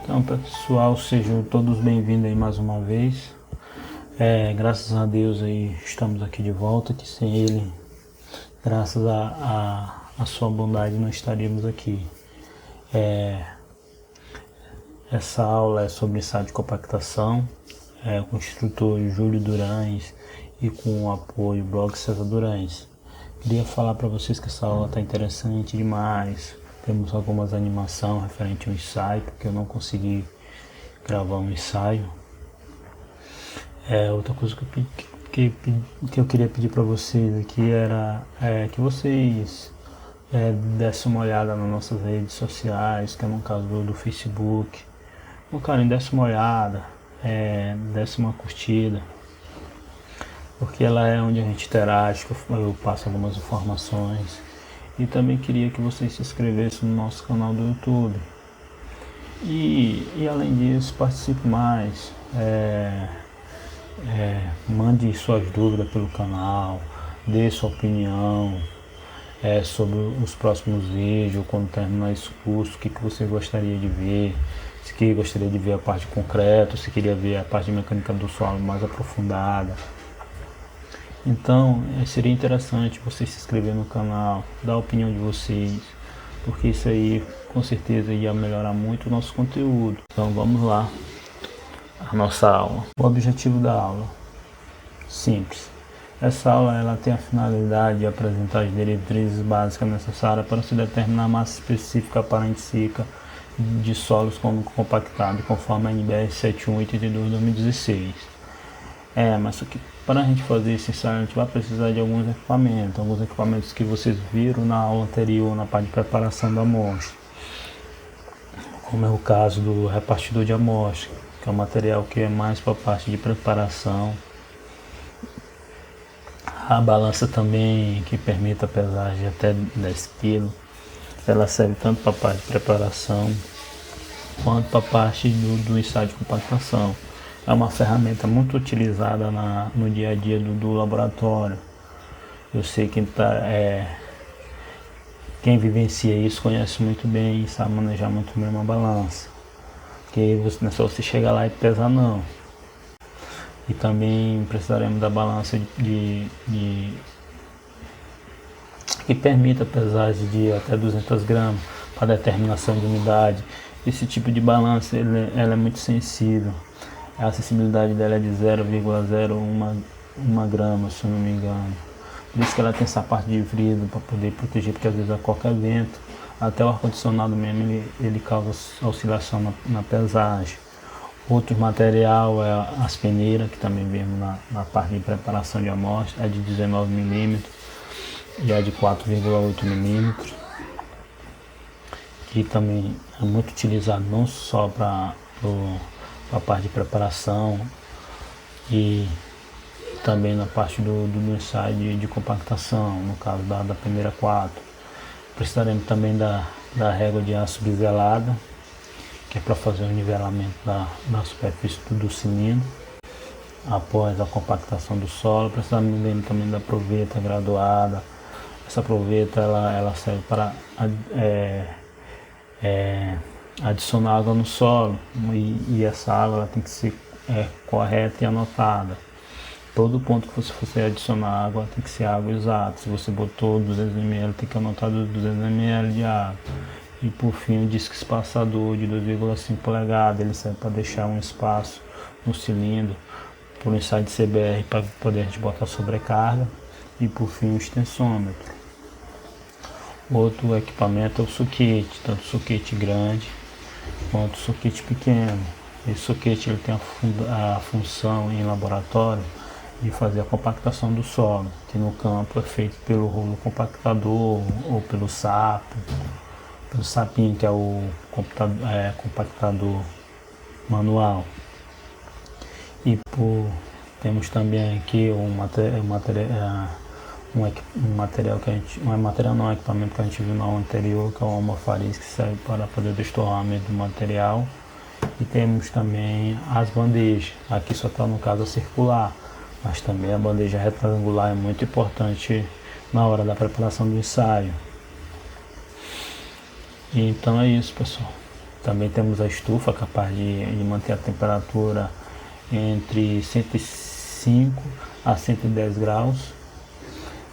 Então, pessoal, sejam todos bem-vindos aí mais uma vez. Graças a Deus aí estamos aqui de volta, que sem Ele, graças a sua bondade, não estaríamos aqui. Essa aula é sobre ensaio de compactação, com o instrutor Júlio Durães e com o apoio do blog César Durães. Queria falar para vocês que essa aula está interessante demais. Temos algumas animações referente ao ensaio, porque eu não consegui gravar um ensaio. Outra coisa que eu queria pedir para vocês aqui era que vocês dessem uma olhada nas nossas redes sociais, que é no caso do Facebook. Desse uma olhada, desse uma curtida, porque ela é onde a gente interage, eu passo algumas informações. E também queria que vocês se inscrevessem no nosso canal do YouTube. E além disso, participe mais. Mande suas dúvidas pelo canal, dê sua opinião sobre os próximos vídeos, quando terminar esse curso, o que você gostaria de ver. Se gostaria de ver a parte concreta, se queria ver a parte de mecânica do solo mais aprofundada. Então, seria interessante vocês se inscreverem no canal, dar a opinião de vocês, porque isso aí com certeza ia melhorar muito o nosso conteúdo. Então vamos lá, a nossa aula. O objetivo da aula, simples. Essa aula ela tem a finalidade de apresentar as diretrizes básicas necessárias para se determinar a massa específica aparente-seca de solos compactados, conforme a NBR 7182/2016. Mas só que para a gente fazer esse ensaio, a gente vai precisar de alguns equipamentos que vocês viram na aula anterior, na parte de preparação da amostra, como é o caso do repartidor de amostra, que é um material que é mais para a parte de preparação. A balança também, que permite a pesagem de até 10 kg, ela serve tanto para a parte de preparação quanto para a parte do ensaio de compactação. É uma ferramenta muito utilizada no dia a dia do laboratório. Eu sei que quem vivencia isso conhece muito bem e sabe manejar muito bem uma balança. Porque não é só você chegar lá e pesar, não. E também precisaremos da balança que permita a pesagem de até 200 gramas para determinação de umidade. Esse tipo de balança ela é muito sensível. A acessibilidade dela é de 0,01 grama, se eu não me engano. Por isso que ela tem essa parte de vidro para poder proteger, porque às vezes a qualquer vento, até o ar-condicionado mesmo, ele causa oscilação na pesagem. Outro material é as peneiras, que também vemos na parte de preparação de amostra, é de 19 mm e é de 4,8 mm, que também é muito utilizado não só para a parte de preparação e também na parte do ensaio de compactação, no caso da peneira 4. Precisaremos também da régua de aço biselada, que é para fazer o nivelamento da superfície do cilindro após a compactação do solo. Precisaremos também da proveta graduada. Essa proveta ela serve para adicionar água no solo, e essa água ela tem que ser correta e anotada. Todo ponto que você for adicionar água tem que ser água exata. Se você botou 200 ml, tem que anotar 200 ml de água. E por fim, o disco espaçador de 2,5 polegadas, ele serve para deixar um espaço no cilindro por um ensaio de CBR para poder a gente botar sobrecarga. E por fim, o extensômetro. Outro equipamento é o soquete, tanto o soquete grande quanto o soquete pequeno. Esse soquete ele tem a função em laboratório de fazer a compactação do solo, que no campo é feito pelo rolo compactador ou pelo sapinho, que é o compactador manual. E temos também aqui um equipamento que a gente viu na aula anterior, que é o almofariz, que serve para fazer o destorramento do material. E temos também as bandejas. Aqui só está no caso a circular, mas também a bandeja retangular é muito importante na hora da preparação do ensaio. E então é isso, pessoal. Também temos a estufa, capaz de manter a temperatura entre 105 a 110 graus.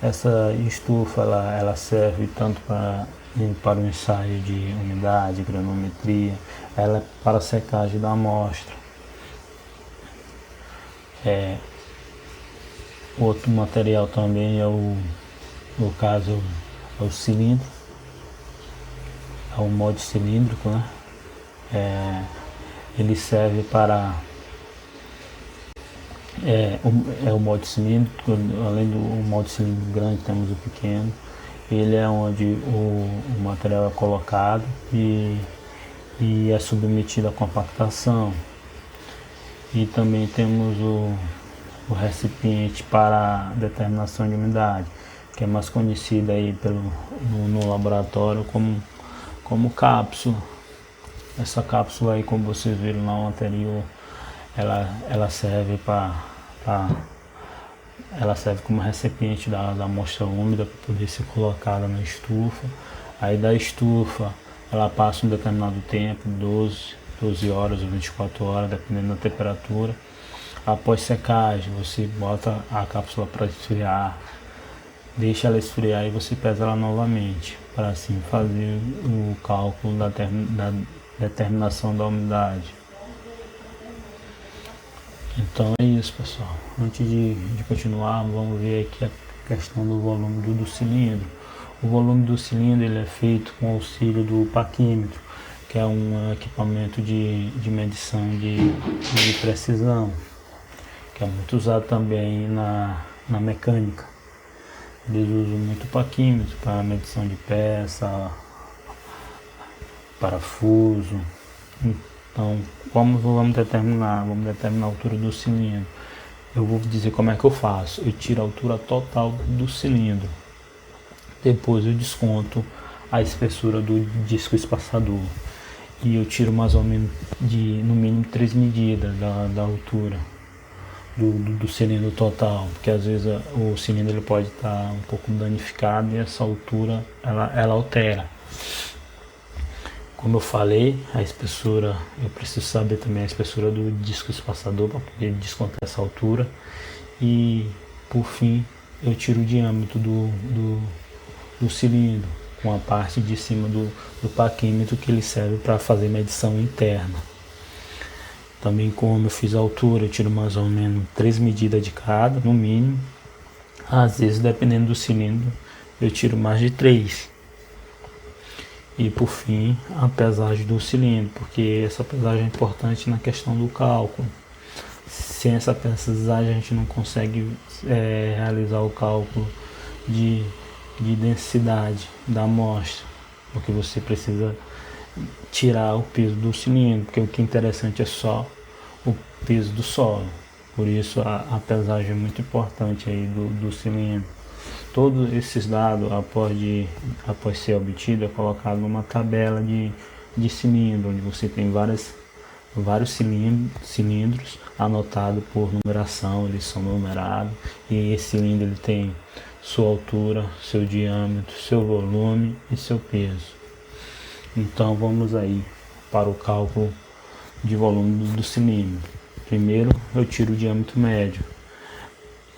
Essa estufa ela serve tanto para o ensaio de umidade, granometria, ela é para secagem da amostra. Outro material também no caso, é o cilindro, é um molde cilíndrico, né? Ele serve para o molde cilíndrico. Além do molde cilíndrico grande, temos o pequeno. Ele é onde o material é colocado e é submetido à compactação. E também temos o recipiente para determinação de umidade, que é mais conhecido aí no laboratório como cápsula. Essa cápsula aí, como vocês viram no anterior, ela serve ela serve como recipiente da amostra úmida para poder ser colocada na estufa. Aí da estufa ela passa um determinado tempo, 12 horas ou 24 horas, dependendo da temperatura. Após secagem, você bota a cápsula para esfriar, deixa ela esfriar e você pesa ela novamente, para assim fazer o cálculo da determinação da umidade. Então é isso, pessoal. Antes de continuar, vamos ver aqui a questão do volume do cilindro. O volume do cilindro ele é feito com auxílio do paquímetro, que é um equipamento de medição de precisão, que é muito usado também na mecânica. Eles usam muito paquímetro para medição de peça, parafuso. Então, como vamos determinar a altura do cilindro? Eu vou dizer como é que eu faço. Eu tiro a altura total do cilindro. Depois eu desconto a espessura do disco espaçador. E eu tiro mais ou menos no mínimo 3 medidas da altura do cilindro total, porque às vezes o cilindro ele pode estar um pouco danificado e essa altura ela altera. Como eu falei, a espessura, eu preciso saber também a espessura do disco espaçador para poder descontar essa altura. E por fim eu tiro o diâmetro do cilindro, com a parte de cima do paquímetro, que ele serve para fazer medição interna. Também, como eu fiz a altura, eu tiro mais ou menos 3 medidas de cada, no mínimo. Às vezes, dependendo do cilindro, eu tiro mais de 3. E por fim, a pesagem do cilindro, porque essa pesagem é importante na questão do cálculo. Sem essa pesagem a gente não consegue realizar o cálculo de densidade da amostra, porque você precisa tirar o peso do cilindro, porque o que é interessante é só o peso do solo. Por isso a pesagem é muito importante aí do cilindro. Todos esses dados, após ser obtido, é colocado numa tabela de cilindro, onde você tem vários cilindros anotados por numeração, eles são numerados, e esse cilindro ele tem sua altura, seu diâmetro, seu volume e seu peso. Então vamos aí para o cálculo de volume do cilindro. Primeiro eu tiro o diâmetro médio.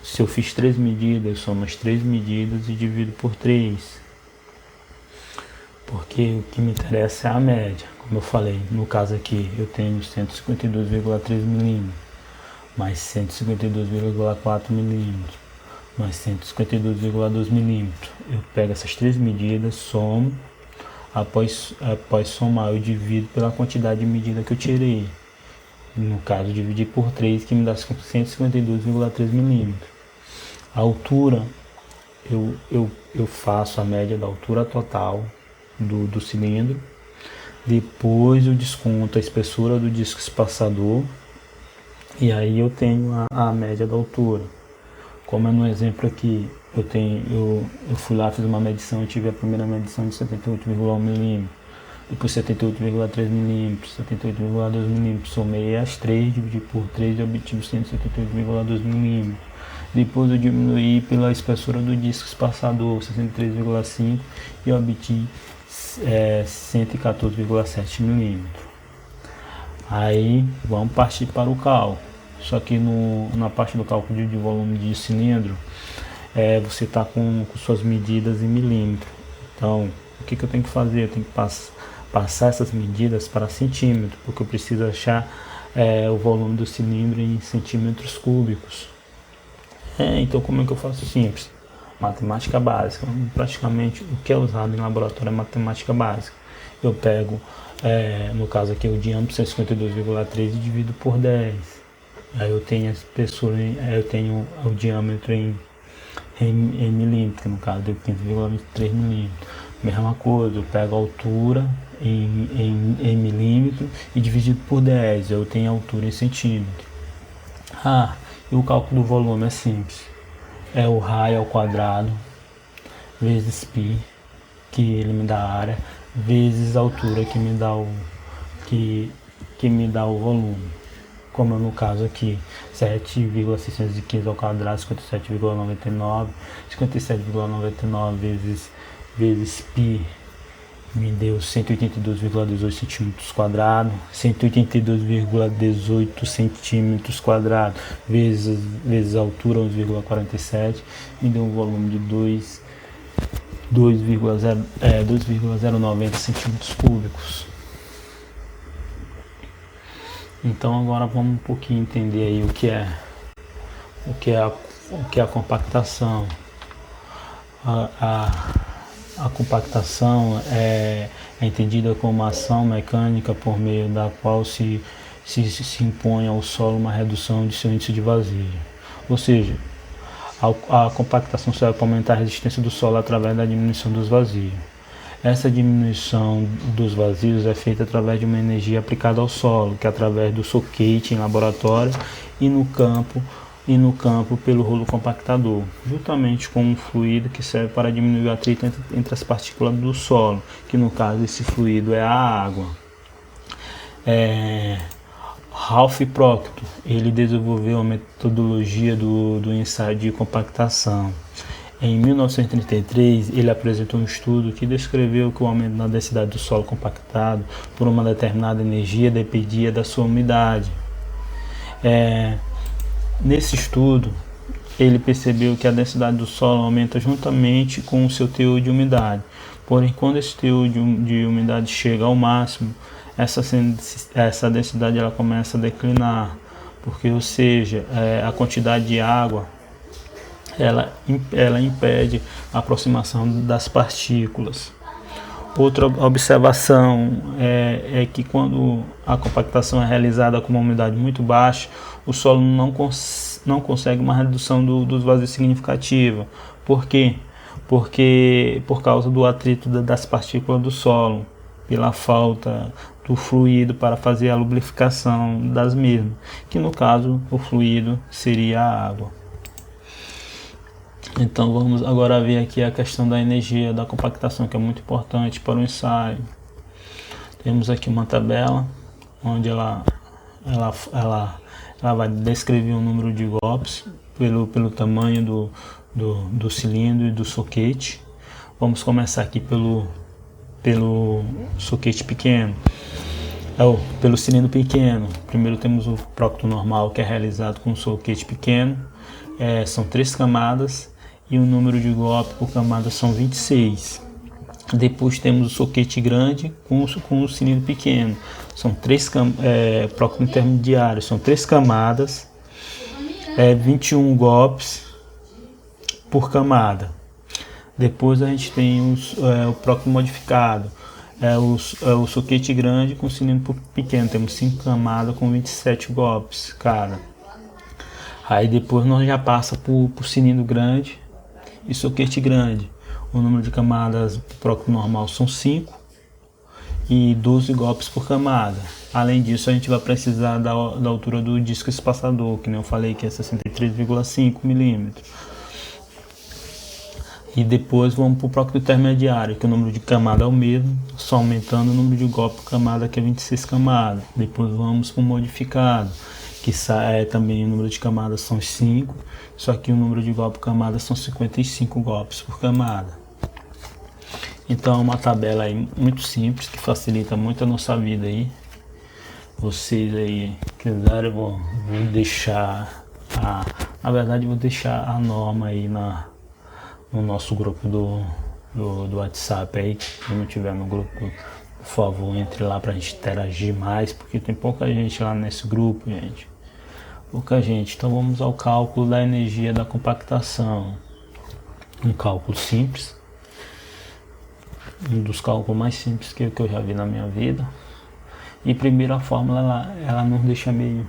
Se eu fiz 3 medidas, eu somo as 3 medidas e divido por 3. Porque o que me interessa é a média. Como eu falei, no caso aqui eu tenho 152,3 milímetros, mais 152,4 milímetros, mais 152,2 milímetros. Eu pego essas 3 medidas, somo. Após somar, eu divido pela quantidade de medida que eu tirei. No caso, dividir por 3, que me dá 152,3 milímetros. A altura, eu faço a média da altura total do cilindro. Depois eu desconto a espessura do disco espaçador. E aí eu tenho a média da altura. Como é no exemplo aqui, eu fui lá, fiz uma medição, eu tive a primeira medição de 78,1 milímetros, depois 78,3 milímetros, 78,2 milímetros, somei as 3, dividi por 3 e obtive 178,2 milímetros. Depois eu diminuí pela espessura do disco espaçador, 63,5, e obtive 114,7 milímetros. Aí vamos partir para o cálculo. Só que na parte do cálculo de volume de cilindro, você está com suas medidas em milímetro. Então, o que eu tenho que fazer? Eu tenho que passar essas medidas para centímetro, porque eu preciso achar o volume do cilindro em centímetros cúbicos. Então, como é que eu faço? Simples. Matemática básica. Praticamente o que é usado em laboratório é matemática básica. Eu pego, no caso aqui, o diâmetro 152,3 e divido por 10. Aí eu tenho a espessura, eu tenho o diâmetro em milímetro, no caso deu 15,23 milímetros. Mesma coisa, eu pego a altura em milímetro e dividido por 10, eu tenho a altura em centímetro. E o cálculo do volume é simples. É o raio ao quadrado vezes π, que ele me dá a área, vezes a altura que me dá o volume. Como no caso aqui, 7,615 ao quadrado, 57,99 vezes π me deu 182,18 centímetros quadrados, 182,18 centímetros quadrados vezes a altura 11,47, me deu um volume de 2,090 centímetros cúbicos. Então agora vamos um pouquinho entender aí o que é a compactação. A compactação é entendida como uma ação mecânica por meio da qual se impõe ao solo uma redução de seu índice de vazio. Ou seja, a compactação serve para aumentar a resistência do solo através da diminuição dos vazios. Essa diminuição dos vazios é feita através de uma energia aplicada ao solo, que é através do soquete em laboratório e no campo pelo rolo compactador, juntamente com um fluido que serve para diminuir o atrito entre as partículas do solo, que no caso esse fluido é a água. Ralph Proctor, ele desenvolveu a metodologia do ensaio de compactação. Em 1933, ele apresentou um estudo que descreveu que o aumento na densidade do solo compactado por uma determinada energia dependia da sua umidade. Nesse estudo, ele percebeu que a densidade do solo aumenta juntamente com o seu teor de umidade. Porém, quando esse teor de umidade chega ao máximo, essa densidade ela começa a declinar, porque, ou seja, a quantidade de água ela impede a aproximação das partículas. Outra observação é que quando a compactação é realizada com uma umidade muito baixa, o solo não consegue uma redução dos vazios significativa. Por quê? Porque por causa do atrito das partículas do solo, pela falta do fluido para fazer a lubrificação das mesmas, que no caso o fluido seria a água. Então vamos agora ver aqui a questão da energia da compactação, que é muito importante para o ensaio. Temos aqui uma tabela onde ela vai descrever o número de golpes pelo tamanho do cilindro e do soquete. Vamos começar aqui pelo soquete pequeno. Pelo cilindro pequeno. Primeiro temos o Proctor normal, que é realizado com um soquete pequeno. São 3 camadas. E o número de golpes por camada são 26. Depois temos o soquete grande com o cilindro pequeno. São 3 Proctor intermediário, são 3 camadas, 21 golpes por camada. Depois a gente tem o Proctor modificado, o soquete grande com cilindro pequeno. Temos 5 camadas com 27 golpes cada. Aí depois nós já passa por cilindro grande e soquete grande. O número de camadas do Proctor normal são 5 e 12 golpes por camada. Além disso, a gente vai precisar da altura do disco espaçador, que nem eu falei, que é 63,5 milímetros. E depois vamos para o Proctor intermediário, que o número de camada é o mesmo, só aumentando o número de golpes por camada, que é 26 camadas. Depois vamos para o modificado, que também o número de camadas são 5, só que o número de golpes por camada são 55 golpes por camada. Então é uma tabela aí muito simples, que facilita muito a nossa vida aí. vocês aí quiserem, vou deixar na verdade vou deixar a norma aí no nosso grupo do WhatsApp aí. Se não tiver no grupo, por favor, entre lá pra gente interagir mais, porque tem pouca gente lá nesse grupo, gente. Pouca gente. Então vamos ao cálculo da energia da compactação. Um cálculo simples. Um dos cálculos mais simples que eu já vi na minha vida. E primeiro a fórmula ela nos deixa meio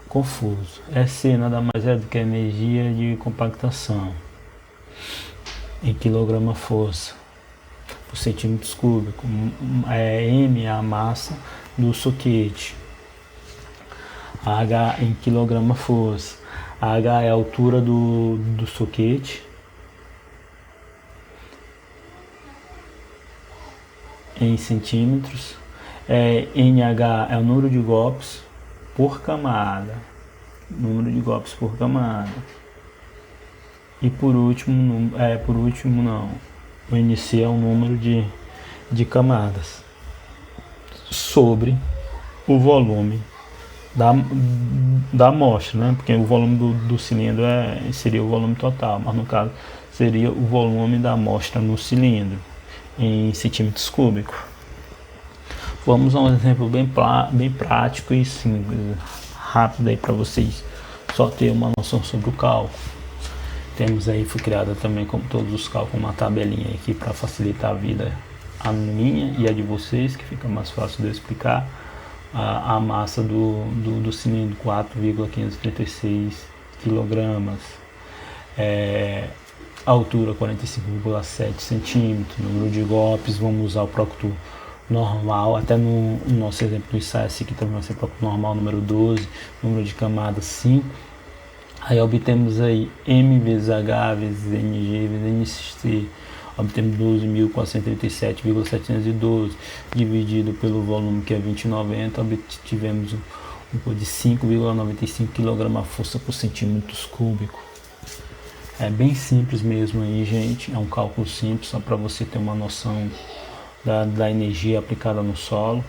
confuso. C nada mais é do que a energia de compactação em quilograma-força por centímetros cúbicos. M é a massa do soquete. H em quilograma-força. H é a altura do soquete. Em centímetros. NH é o número de golpes por camada. Número de golpes por camada. E por último não. O NC é o número de camadas sobre o volume da amostra, né? Porque o volume do cilindro seria o volume total, mas no caso seria o volume da amostra no cilindro em centímetros cúbicos. Vamos a um exemplo bem prático e simples, rápido aí para vocês só ter uma noção sobre o cálculo. Temos aí, foi criada também, como todos os cálculos, uma tabelinha aqui para facilitar a vida, a minha e a de vocês, que fica mais fácil de eu explicar. A massa do cilindro, 4,536 kg. Altura, 45,7 centímetros. Número de golpes, vamos usar o Proctor normal, até no nosso exemplo do ensaio aqui também vai ser Proctor normal, número 12. Número de camadas, 5. Aí obtemos aí M vezes H vezes Mg vezes Nc. Obtemos 12.437,712 dividido pelo volume, que é 2090. Obtivemos um de 5,95 kg/força por centímetros cúbicos. É bem simples mesmo aí, gente. É um cálculo simples, só para você ter uma noção da energia aplicada no solo.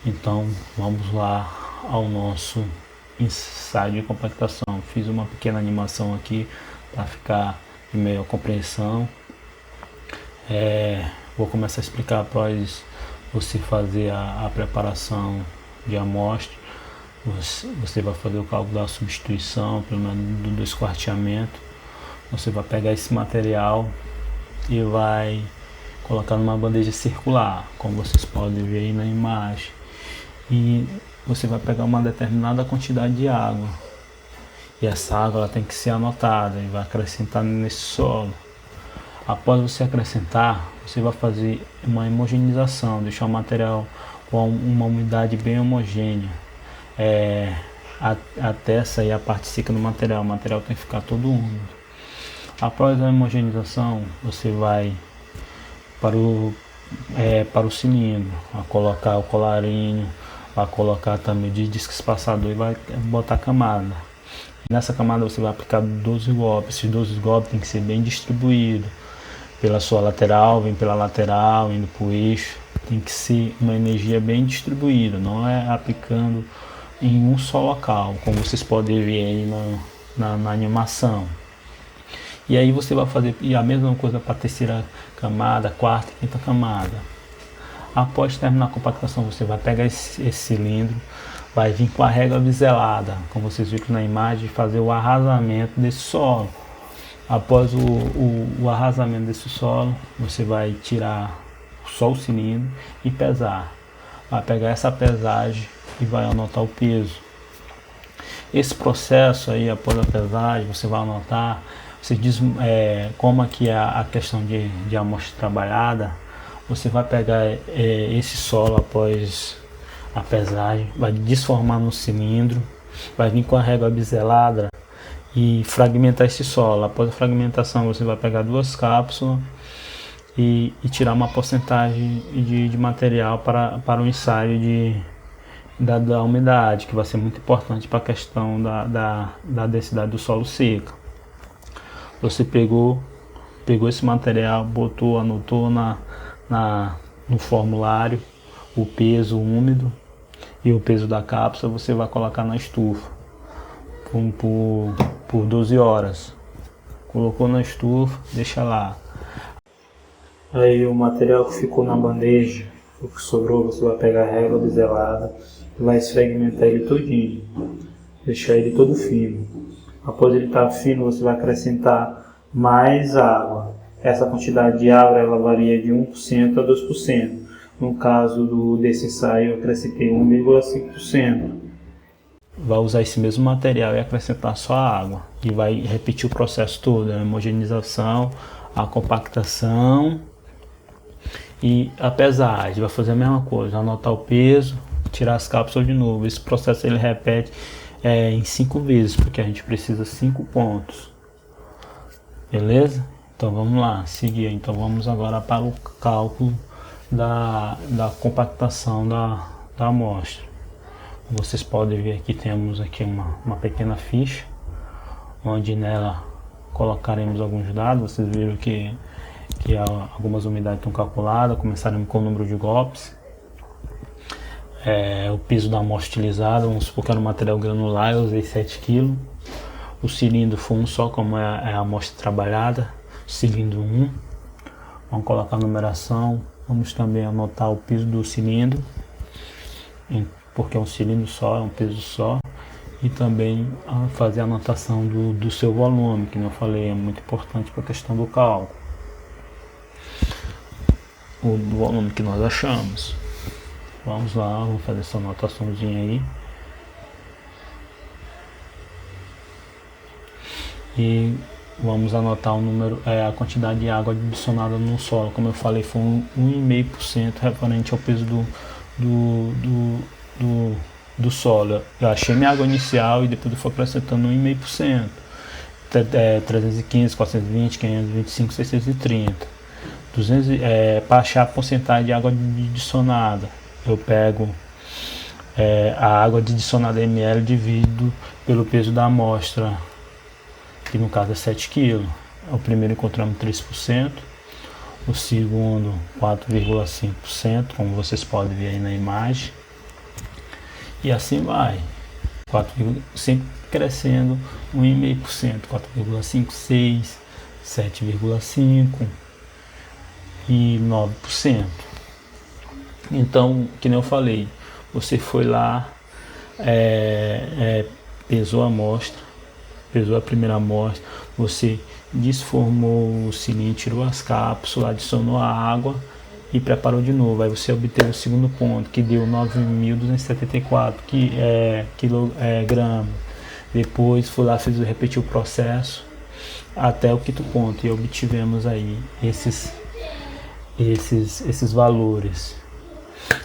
Então vamos lá ao nosso ensaio de compactação. Fiz uma pequena animação aqui para ficar de melhor compreensão. Vou começar a explicar após você fazer a preparação de amostra. Você vai fazer o cálculo da substituição, pelo menos do esquarteamento. Você vai pegar esse material e vai colocar numa bandeja circular, como vocês podem ver aí na imagem. E você vai pegar uma determinada quantidade de água. E essa água ela tem que ser anotada e vai acrescentar nesse solo. Após você acrescentar, você vai fazer uma homogeneização, deixar o material com uma umidade bem homogênea. Até sair a parte seca do material. O material tem que ficar todo úmido. Após a homogeneização, você vai para o cilindro, a colocar o colarinho, vai colocar também de disco espaçador e vai botar camada. Nessa camada você vai aplicar 12 golpes. Esses 12 golpes tem que ser bem distribuído pela sua lateral, vem pela lateral, indo para o eixo. Tem que ser uma energia bem distribuída, não é aplicando em um só local, como vocês podem ver aí na animação. E aí você vai fazer a mesma coisa para a terceira camada, quarta e quinta camada. Após terminar a compactação, você vai pegar esse cilindro, vai vir com a régua biselada, como vocês viram na imagem, fazer o arrasamento desse solo. Após o arrasamento desse solo, você vai tirar só o cilindro e pesar. Vai pegar essa pesagem e vai anotar o peso. Esse processo aí, após a pesagem, você vai anotar. Você diz como aqui é a questão de amostra trabalhada. Você vai pegar esse solo após a pesagem, vai desformar no cilindro, vai vir com a régua biselada e fragmentar esse solo. Após a fragmentação, você vai pegar 2 cápsulas e tirar uma porcentagem de material para o ensaio da umidade, que vai ser muito importante para a questão da densidade do solo seco. Você pegou esse material, botou, anotou no formulário o peso úmido E o peso da cápsula você vai colocar na estufa por 12 horas. Colocou na estufa, deixa lá. Aí o material que ficou na bandeja, o que sobrou, você vai pegar a régua biselada e vai esfregmentar ele todinho, deixar ele todo fino. Após ele estar fino, você vai acrescentar mais água. Essa quantidade de água ela varia de 1% a 2%. No caso desse ensaio, eu acrescentei 1,5%. Vai usar esse mesmo material e acrescentar só água. E vai repetir o processo todo, a homogeneização, a compactação e a pesagem. Vai fazer a mesma coisa, anotar o peso, tirar as cápsulas de novo. Esse processo ele repete em 5 vezes, porque a gente precisa 5 pontos. Beleza? Então vamos lá, seguir. Então vamos agora para o cálculo da compactação da amostra. Vocês podem ver aqui, temos aqui uma pequena ficha, onde nela colocaremos alguns dados. Vocês viram que algumas unidades estão calculadas, começaremos com o número de golpes. O peso da amostra utilizada, vamos supor que era um material granular, eu usei 7 kg. O cilindro foi um só, como é a amostra trabalhada, cilindro 1. Vamos colocar a numeração, vamos também anotar o peso do cilindro, porque é um cilindro só, é um peso só. E também fazer a anotação do seu volume, que eu falei, é muito importante para a questão do cálculo. O volume que nós achamos. Vamos lá, vamos fazer essa anotaçãozinha aí. E vamos anotar o número, a quantidade de água adicionada no solo. Como eu falei, foi 1,5% referente ao peso do solo. Eu achei minha água inicial e depois eu fui acrescentando 1,5%. 315, 420, 525, 630. Para achar a porcentagem de água adicionada, eu pego a água adicionada em ml dividido pelo peso da amostra, que no caso é 7 kg. O primeiro encontramos 3%, o segundo 4,5%, como vocês podem ver aí na imagem, e assim vai, sempre crescendo 1,5%, 4,5%, 6%, 7,5% e 9%. Então, que nem eu falei, você foi lá, pesou a amostra, pesou a primeira amostra, você desformou o cilindro, tirou as cápsulas, adicionou a água e preparou de novo. Aí você obteve o segundo ponto, que deu 9.274 gramas. Depois foi lá, repetiu o processo até o quinto ponto e obtivemos aí esses valores.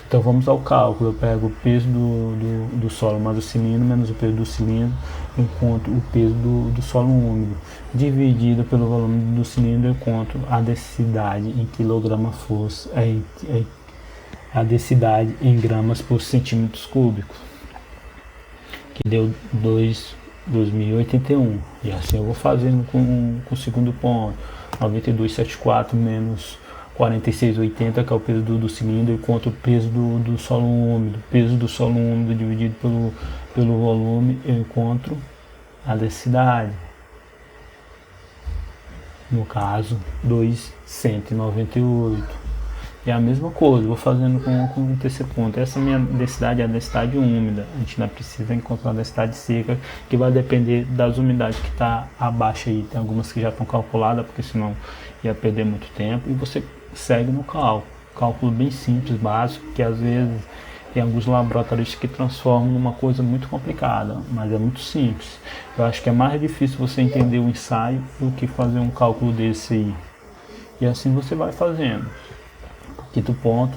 Então vamos ao cálculo. Eu pego o peso do solo mais o cilindro, menos o peso do cilindro, encontro o peso do solo úmido, dividido pelo volume do cilindro, encontro a densidade em quilograma-força, a densidade em gramas por centímetros cúbicos, que deu 2.081. E assim eu vou fazendo com o segundo ponto, 92,74 menos 46,80, que é o peso do cilindro, enquanto o peso do solo úmido. Peso do solo úmido dividido pelo volume, eu encontro a densidade. No caso, 298. E a mesma coisa, vou fazendo com o terceiro ponto. Essa minha densidade é a densidade úmida. A gente ainda precisa encontrar a densidade seca, que vai depender das umidades que está abaixo aí. Tem algumas que já estão calculadas, porque senão ia perder muito tempo. E você segue no cálculo bem simples, básico, que às vezes tem alguns laboratórios que transformam numa coisa muito complicada, mas é muito simples. Eu acho que é mais difícil você entender o ensaio do que fazer um cálculo desse aí. E assim você vai fazendo. Quinto ponto,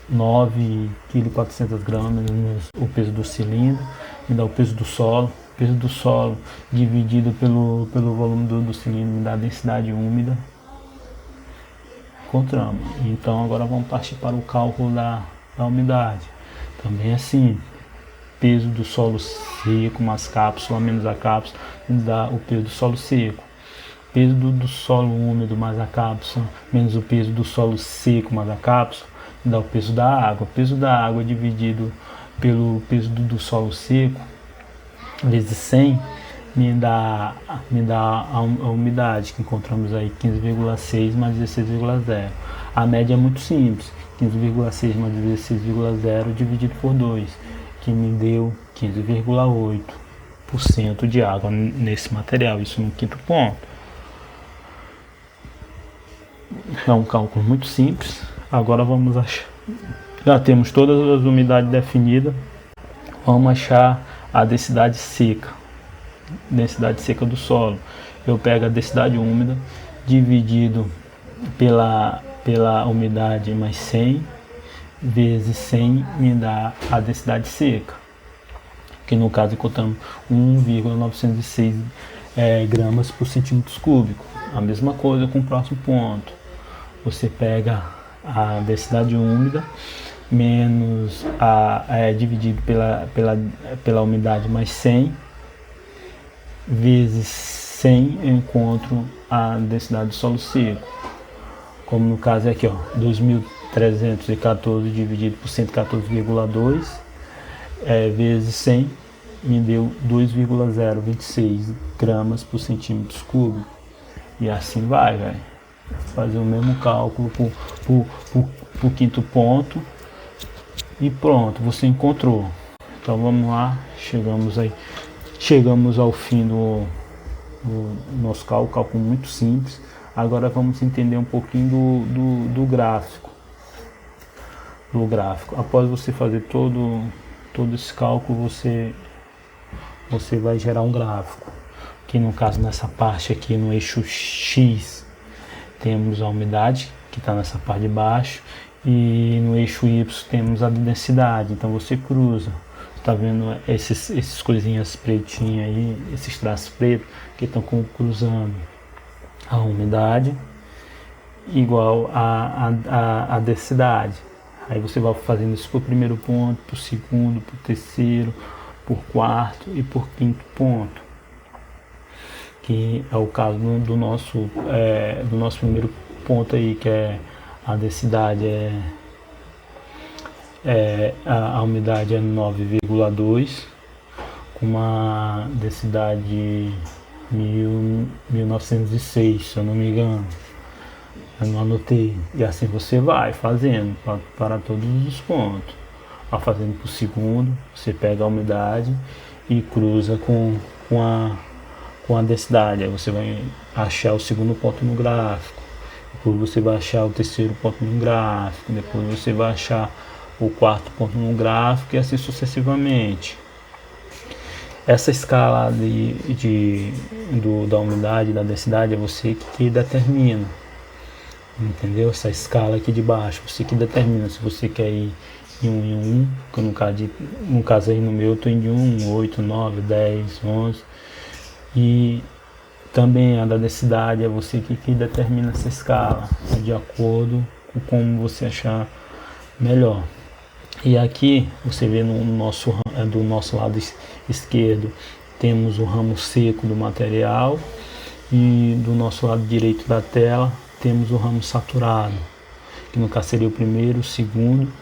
9,400 gramas o peso do cilindro, me dá o peso do solo. O peso do solo dividido pelo volume do cilindro me dá a densidade úmida. Encontramos. Então agora vamos partir para o cálculo da umidade. Também assim, peso do solo seco mais cápsula menos a cápsula me dá o peso do solo seco. Peso do solo úmido mais a cápsula menos o peso do solo seco mais a cápsula dá o peso da água. O peso da água dividido pelo peso do solo seco, vezes 100, me dá a umidade, que encontramos aí 15,6 mais 16,0. A média é muito simples, 15,6 mais 16,0 dividido por 2, que me deu 15,8% de água nesse material, isso no quinto ponto. É um cálculo muito simples. Agora vamos achar, já temos todas as umidades definidas, vamos achar a densidade seca do solo. Eu pego a densidade úmida dividido pela umidade mais 100 vezes 100 me dá a densidade seca, que no caso encontramos 1,906 gramas por centímetro cúbico. A mesma coisa com o próximo ponto. Você pega a densidade úmida menos dividido pela umidade mais 100 vezes 100, eu encontro a densidade do solo seco. Como no caso é aqui, ó, 2.314 dividido por 114,2 vezes 100 me deu 2,026 gramas por centímetro cúbico. E assim vai, velho. Fazer o mesmo cálculo pro quinto ponto e pronto, você encontrou. Então vamos lá, chegamos ao fim do nosso cálculo muito simples. Agora vamos entender um pouquinho do gráfico. Após você fazer todo esse cálculo, você vai gerar um gráfico. Que no caso, nessa parte aqui no eixo X, temos a umidade, que está nessa parte de baixo, e no eixo Y temos a densidade. Então você cruza, está vendo esses coisinhas pretinhas aí, esses traços pretos que estão cruzando a umidade igual a densidade. Aí você vai fazendo isso por primeiro ponto, por segundo, por terceiro, por quarto e por quinto ponto, que é o caso do nosso primeiro ponto aí, que é a densidade a umidade é 9,2 com uma densidade 1906, se eu não me engano, eu não anotei. E assim você vai fazendo para todos os pontos, vai fazendo por segundo. Você pega a umidade e cruza com a densidade. Aí você vai achar o segundo ponto no gráfico, depois você vai achar o terceiro ponto no gráfico, depois você vai achar o quarto ponto no gráfico, e assim sucessivamente. Essa escala da umidade, da densidade, é você que determina, entendeu? Essa escala aqui de baixo, você que determina se você quer ir em um, que no caso aí no meu eu estou indo em 1, 8, 9, 10, 11, e também a da densidade é você que determina essa escala, de acordo com como você achar melhor. E aqui você vê do nosso lado esquerdo temos o ramo seco do material, e do nosso lado direito da tela temos o ramo saturado, que no caso seria o primeiro, o segundo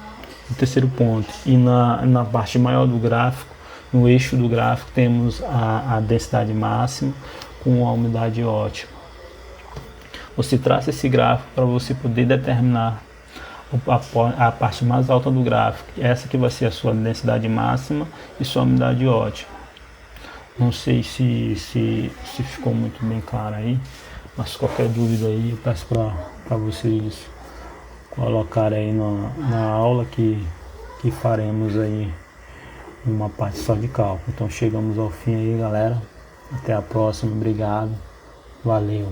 e o terceiro ponto. E na parte maior do gráfico, no eixo do gráfico, temos a densidade máxima com a umidade ótima. Você traça esse gráfico para você poder determinar a parte mais alta do gráfico, essa que vai ser a sua densidade máxima e sua umidade ótima. Não sei se ficou muito bem claro aí, mas qualquer dúvida aí eu peço para vocês colocarem aí na aula que faremos aí uma parte só de cálculo. Então chegamos ao fim aí, galera. Até a próxima, obrigado, valeu.